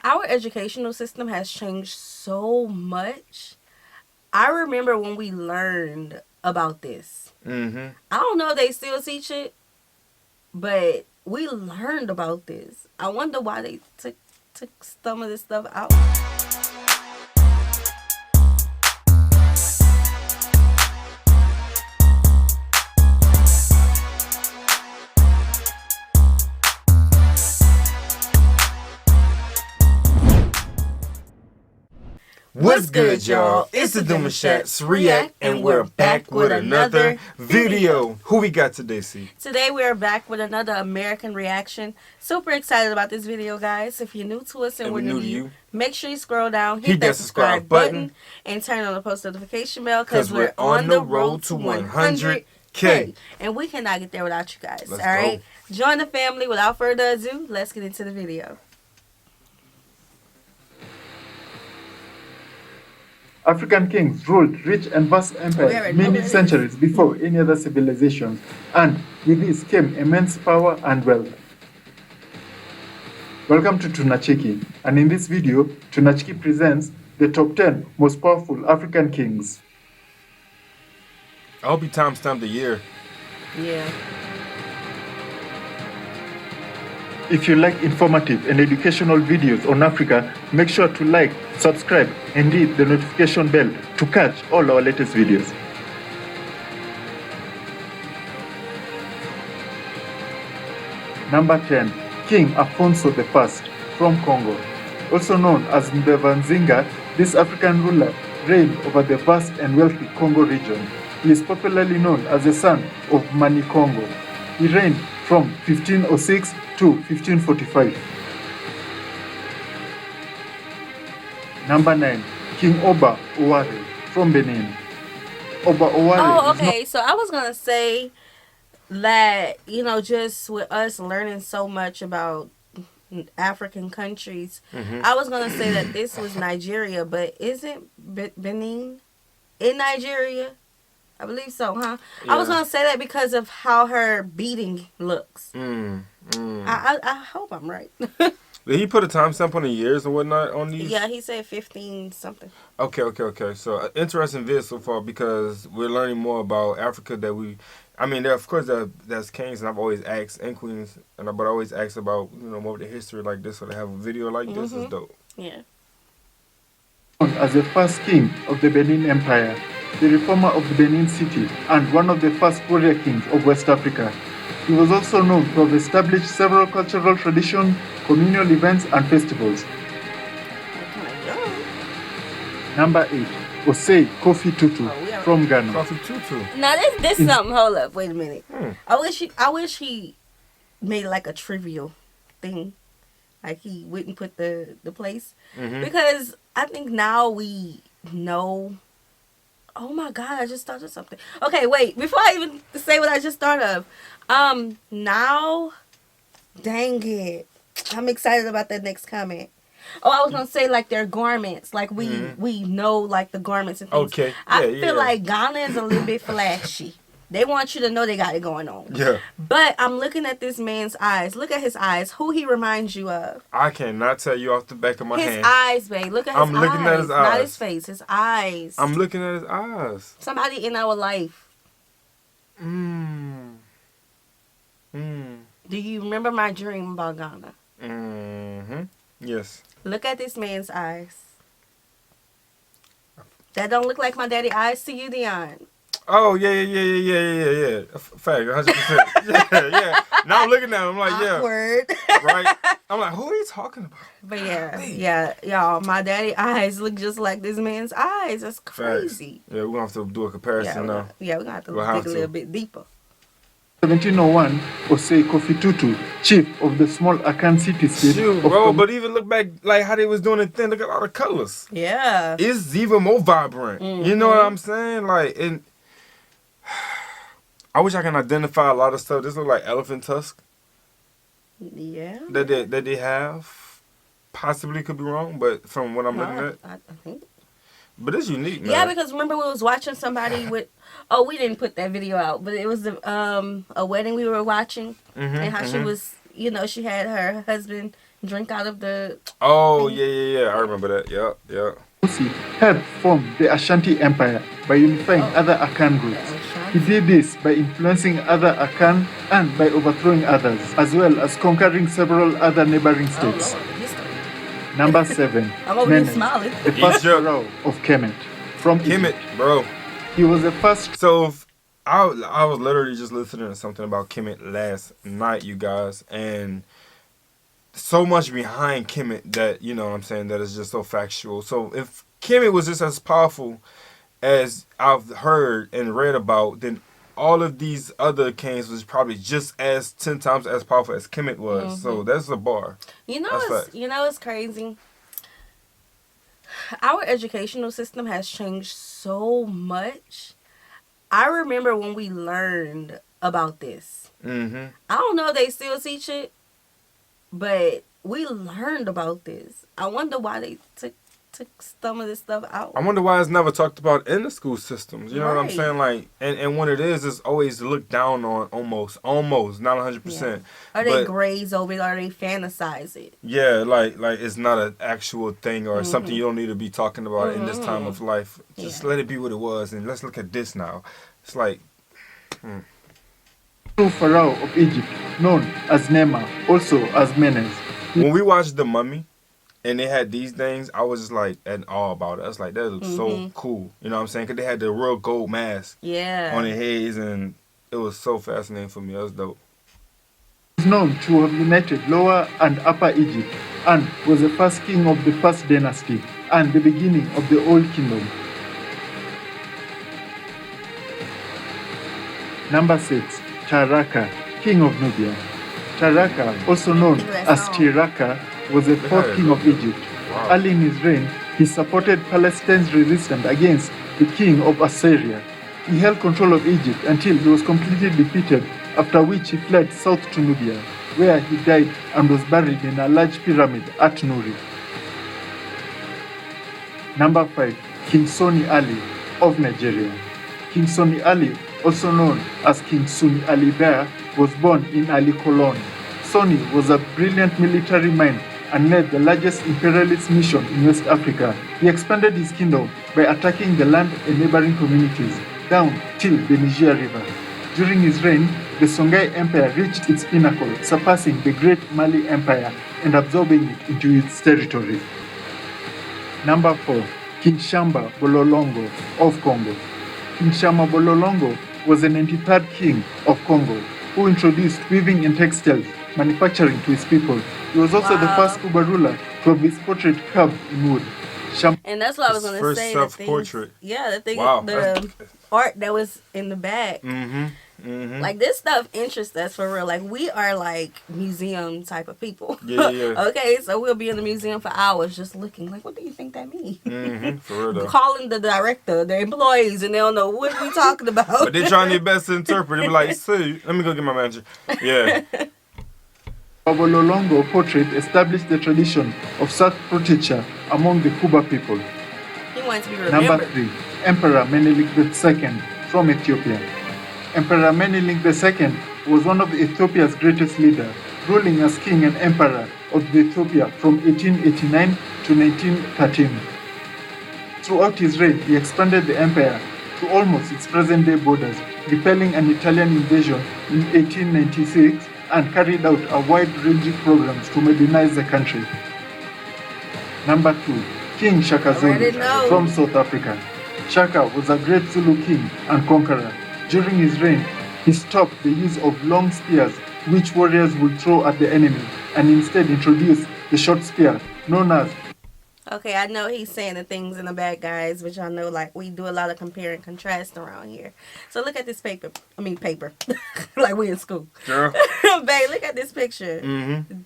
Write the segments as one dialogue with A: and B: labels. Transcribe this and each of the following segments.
A: Our educational system has changed so much. I remember when we learned about this.
B: Mm-hmm.
A: I don't know if they still teach it, but we learned about this. I wonder why they took some of this stuff out.
B: What's good, y'all? It's the Demouchet REACT, and we're back with another video. Who we got today, C?
A: Today we are back with another American reaction. Super excited about this video, guys. If you're new to us and we're new to you, make sure you scroll down, hit that subscribe button, and turn on the post notification bell because we're on the road to 100K. And we cannot get there without you guys.
B: Let's
A: all right?
B: go.
A: Join the family. Without further ado, let's get into the video.
C: African kings ruled rich and vast empires many centuries before any other civilizations, and with this came immense power and wealth. Welcome to Tunacheki, and in this video, Tunacheki presents the top 10 most powerful African kings.
B: I hope you timestamped the year.
A: Yeah.
C: If you like informative and educational videos on Africa, make sure to like, subscribe, and hit the notification bell to catch all our latest videos. Number 10. King Afonso I from Congo. Also known as Mbevanzinga, this African ruler reigned over the vast and wealthy Congo region. He is popularly known as the son of Mani Congo. He reigned from 1506 to 1545. Number 9. King Oba Ewuare from Benin. Oba Ewuare.
A: Oh, okay. So I was going to say that, you know, just with us learning so much about African countries, I was going to say that this was Nigeria, but isn't Benin in Nigeria? I believe so, huh? Yeah. I was going to say that because of how her beating looks. I hope I'm right.
B: Did he put a timestamp on the years and whatnot on these?
A: Yeah, he said 15 something.
B: Okay. So, interesting video so far because we're learning more about Africa that we... I mean, of course, there's kings, and I've always asked, and queens, but I always ask about, you know, more of the history like this, so to have a video like this is dope.
A: Yeah.
C: As the first king of the Benin Empire, the reformer of the Benin city, and one of the first warrior kings of West Africa. He was also known to have established several cultural traditions, communal events, and festivals. Number 8. Osei Kofi Tutu from Ghana.
B: Kofi Tutu.
A: Now this something. Hold up, wait a minute. I wish he made like a trivial thing, like he wouldn't put the place because I think now we know. Oh my God, I just thought of something. Okay, wait, before I even say what I just thought of, now, dang it, I'm excited about that next comment. Oh, I was gonna say like their garments, like we know like the garments and things.
B: Okay,
A: I feel like Ghana is a little bit flashy. They want you to know they got it going on.
B: Yeah.
A: But I'm looking at this man's eyes. Look at his eyes. Who he reminds you of?
B: I cannot tell you off the back of my hand.
A: His eyes, babe. Look at his eyes.
B: I'm looking at his eyes.
A: Not his face. His eyes.
B: I'm looking at his eyes.
A: Somebody in our life. Do you remember my dream about Ghana?
B: Yes.
A: Look at this man's eyes. That don't look like my daddy eyes to you, Dion.
B: Oh, yeah. Fact, 100%. yeah. Now I'm looking at him, I'm like,
A: Awkward.
B: yeah. Right? I'm like, who are you talking about?
A: But yeah, y'all, my daddy eyes look just like this man's eyes. That's crazy.
B: Facts. Yeah, we're going to have to do a comparison now.
A: Yeah, we're going to have to dig a little bit deeper.
C: 1701, Osei Kofi Tutu, chief of the small Akan city-state.
B: Shoot, bro, but even look back, like how they was doing it then, look at all the colors.
A: Yeah.
B: It's even more vibrant. You know what I'm saying? Like, and I wish I can identify a lot of stuff. This look like elephant tusk.
A: Yeah.
B: That they have. Possibly could be wrong, but from what I'm looking at.
A: I think.
B: But it's unique, man.
A: Yeah, because remember we was watching somebody with... Oh, we didn't put that video out, but it was a wedding we were watching, and how she was, you know, she had her husband drink out of the.
B: Oh, yeah. I remember that. Yeah.
C: Musi helped form the Ashanti Empire by unifying other Akan groups. He did this by influencing other Akan and by overthrowing others, as well as conquering several other neighboring states.
A: Lord, history.
C: Number 7.
A: I'm over here
C: Menes,
A: smiling.
C: the first
B: Egypt.
C: pharaoh of Kemet. From
B: Kemet,
C: Egypt.
B: bro.
C: He was the first.
B: So I was literally just listening to something about Kemet last night, you guys, and so much behind Kemet that, you know what I'm saying, that is just so factual. So if Kemet was just as powerful as I've heard and read about, then all of these other kings was probably just as 10 times as powerful as Kemet was. So that's a bar.
A: It's crazy. Our educational system has changed so much. I remember when we learned about this.
B: Mm-hmm.
A: I don't know if they still teach it, but we learned about this. I wonder why they took some of this stuff out.
B: I wonder why it's never talked about in the school systems. You know what I'm
A: Right.
B: saying? Like, and when it is, it's always looked down on almost, not 100%.
A: Or they
B: But-
A: graze over it, or they fantasize it.
B: Yeah, like it's not an actual thing or something you don't need to be talking about in this time of life. Just let it be what it was, and let's look at this now. It's like,
C: True pharaoh of Egypt, known as Nema, also as Menes.
B: when we watched The Mummy, and they had these things, I was just like in awe about it. I was like, that looks so cool. You know what I'm saying? Because they had the real gold mask
A: Yeah.
B: on their heads, and it was so fascinating for me. That was dope.
C: He is known to have united Lower and Upper Egypt and was the first king of the first dynasty and the beginning of the Old Kingdom. Number 6. Taraka, king of Nubia. Taraka, also known as Tiraka, was the fourth king of Egypt.
B: Wow.
C: Early in his reign, he supported Palestine's resistance against the king of Assyria. He held control of Egypt until he was completely defeated, after which he fled south to Nubia, where he died and was buried in a large pyramid at Nuri. Number 5. King Soni Ali of Nigeria. King Soni Ali, also known as King Suni Ali Bear, was born in Ali Kolon. Soni was a brilliant military mind and led the largest imperialist mission in West Africa. He expanded his kingdom by attacking the land and neighboring communities down till the Niger River. During his reign, the Songhai Empire reached its pinnacle, surpassing the Great Mali Empire and absorbing it into its territory. Number 4. King Shamba Bololongo of Congo. King Shamba Bololongo was the 93rd king of Congo, who introduced weaving and textiles manufacturing to his people. He was also the first Kuba ruler to have his portrait carved in wood.
A: And that's what I was
B: His
A: going to
B: first
A: say.
B: self-portrait.
A: The art that was in the back. Like, this stuff interests us for real. Like, we are like museum type of people.
B: Yeah.
A: Okay, so we'll be in the museum for hours just looking. Like, what do you think that means?
B: For real though.
A: Calling the director, the employees, and they don't know what we talking about.
B: But they're trying their best to interpret. They be like, see, let me go get my manager. Yeah.
C: Bololongo portrait established the tradition of self-portraiture among the Kuba people.
A: He wants to be remembered.
C: Number 3. Emperor Menelik II from Ethiopia. Emperor Menelik II was one of Ethiopia's greatest leaders, ruling as king and emperor of Ethiopia from 1889 to 1913. Throughout his reign, he expanded the empire to almost its present-day borders, repelling an Italian invasion in 1896 and carried out a wide-ranging programs to modernize the country. Number 2. King Shaka Zulu from South Africa. Shaka was a great Zulu king and conqueror. During his reign, he stopped the use of long spears which warriors would throw at the enemy and instead introduced the short spear known as.
A: Okay, I know he's saying the things in the back, guys, but y'all know, like, we do a lot of compare and contrast around here. So look at this paper. Like we in school.
B: Girl.
A: Babe, look at this picture.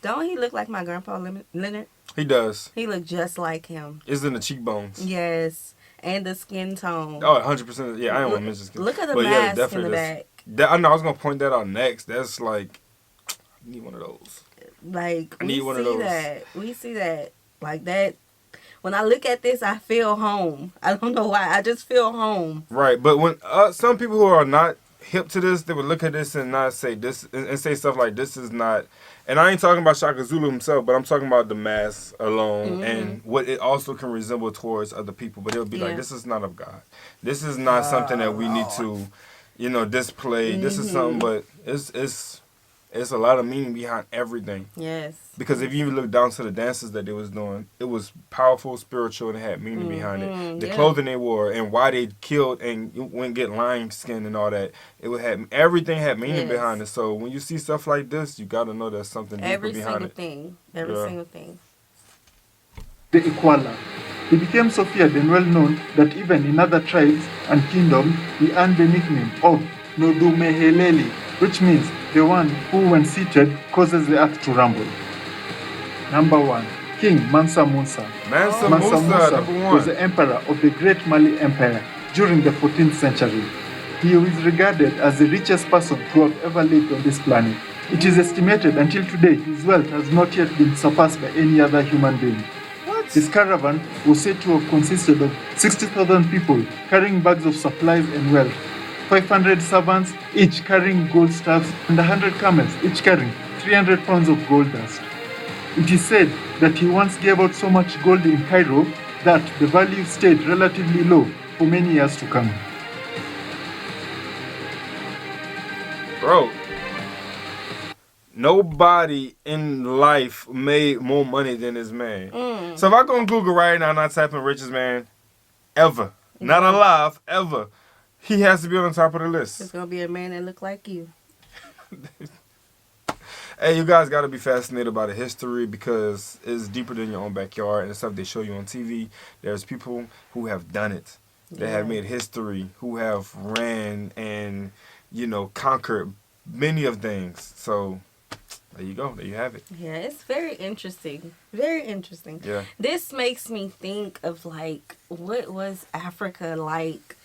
A: Don't he look like my grandpa Leonard?
B: He does.
A: He look just like him.
B: It's in the cheekbones.
A: Yes. And the skin tone.
B: Oh, 100%. Yeah, I don't want to mention skin.
A: Look at the
B: But yeah,
A: mask in the
B: definitely
A: back.
B: I know I was going to point that out next. That's like, I need one of those.
A: Like,
B: I need
A: we
B: one of
A: see
B: those.
A: that. We see that. Like that. When I look at this, I feel home. I don't know why. I just feel home.
B: Right, but when some people who are not hip to this, they would look at this and not say this and say stuff like this is not. And I ain't talking about Shaka Zulu himself, but I'm talking about the mask alone and what it also can resemble towards other people. But it'll be like, this is not of God. This is not something that we need to, you know, display. This is something, but it's a lot of meaning behind everything.
A: Yes.
B: Because if you even look down to the dances that they was doing, it was powerful, spiritual, and it had meaning behind it. The clothing they wore and why they killed and went get lion skin and all that, everything had meaning behind it. So when you see stuff like this, you got to know there's something deeper behind it.
A: Every single thing.
C: The Ewuare. He became so feared and well known that even in other tribes and kingdoms, he earned the nickname of Nodumeheleli, which means the one who, when seated, causes the earth to rumble. Number 1. King Mansa Musa.
B: Mansa Musa
C: was the emperor of the Great Mali Empire during the 14th century. He is regarded as the richest person to have ever lived on this planet. It is estimated until today his wealth has not yet been surpassed by any other human being. His caravan was said to have consisted of 60,000 people carrying bags of supplies and wealth, 500 servants, each carrying gold staffs, and 100 camels, each carrying 300 pounds of gold dust. It is said that he once gave out so much gold in Cairo that the value stayed relatively low for many years to come.
B: Bro, nobody in life made more money than this man. So if I go on Google right now and I type in richest man ever, not alive, ever, he has to be on the top of the list.
A: It's going to be a man that look like you.
B: Hey, you guys got to be fascinated by the history because it's deeper than your own backyard and the stuff they show you on TV. There's people who have done it. They have made history, who have ran and, you know, conquered many of things. So there you go. There you have it.
A: Yeah, it's very interesting. Very interesting.
B: Yeah.
A: This makes me think of, like, what was Africa like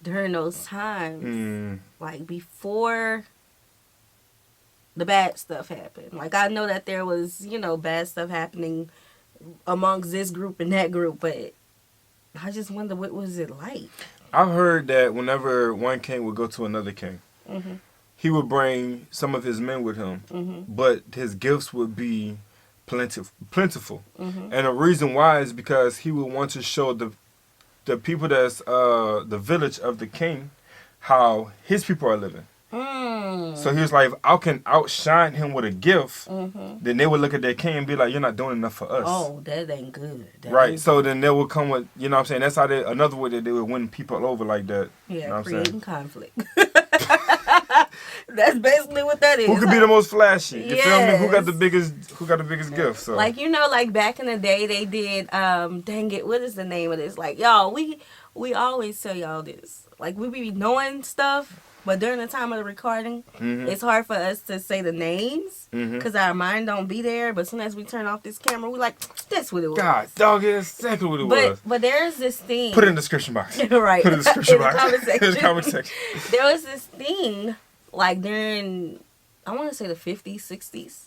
A: during those times? Like, before the bad stuff happened. Like, I know that there was, you know, bad stuff happening amongst this group and that group, but I just wonder, what was it like?
B: I've heard that whenever one king would go to another king, he would bring some of his men with him, but his gifts would be plentiful. And the reason why is because he would want to show the people that's the village of the king how his people are living. So he was like, if I can outshine him with a gift, then they would look at their king and be like, you're not doing enough for us.
A: Oh, that ain't good.
B: Right. So then they would come with, you know what I'm saying? That's how another way that they would win people over like that.
A: Yeah,
B: you know what
A: creating conflict. That's basically what that is.
B: Who could be the most flashy? You feel me? Who got the biggest gift? So.
A: Like, you know, like back in the day they did, dang it, what is the name of this? Like, y'all, we always tell y'all this. Like, we be knowing stuff, but during the time of the recording, it's hard for us to say the names because our mind don't be there. But as soon as we turn off this camera, we like, that's what it was.
B: God, dog, it's exactly what it was.
A: But there's this thing.
B: Put it in the description box.
A: Right.
B: Put it in the description box.
A: In the comment section. There was this thing, like during, I want to say the 50s, 60s,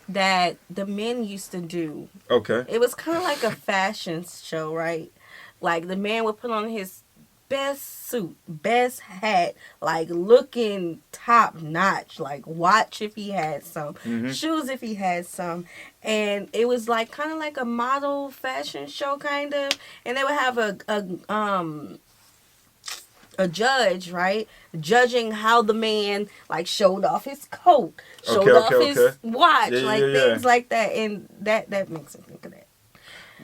A: that the men used to do.
B: Okay.
A: It was kind of like a fashion show, right? Like the man would put on his best suit, best hat, like looking top notch, like watch if he had some, shoes if he had some, and it was like kind of like a model fashion show kind of, and they would have a judge, right, judging how the man like showed off his coat, showed off his watch, things like that, and that makes me think of that.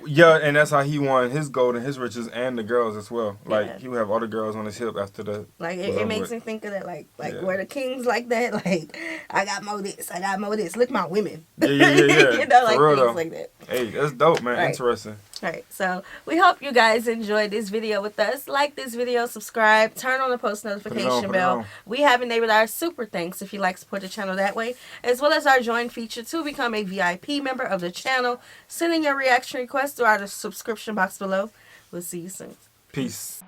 B: Yeah, and that's how he won his gold and his riches and the girls as well. Like, he would have all the girls on his hip after the...
A: Like, it makes me think of that, like where the kings like that, like, I got more this, I got more this. Look, my women.
B: Yeah.
A: You know, like,
B: things
A: though. Like that.
B: Hey, that's dope, man. Right. Interesting.
A: All right, so we hope you guys enjoyed this video with us. Like this video, subscribe, turn on the post notification bell. We have enabled our super thanks if you like to support the channel that way, as well as our join feature to become a VIP member of the channel. Send in your reaction requests through our subscription box below. We'll see you soon.
B: Peace.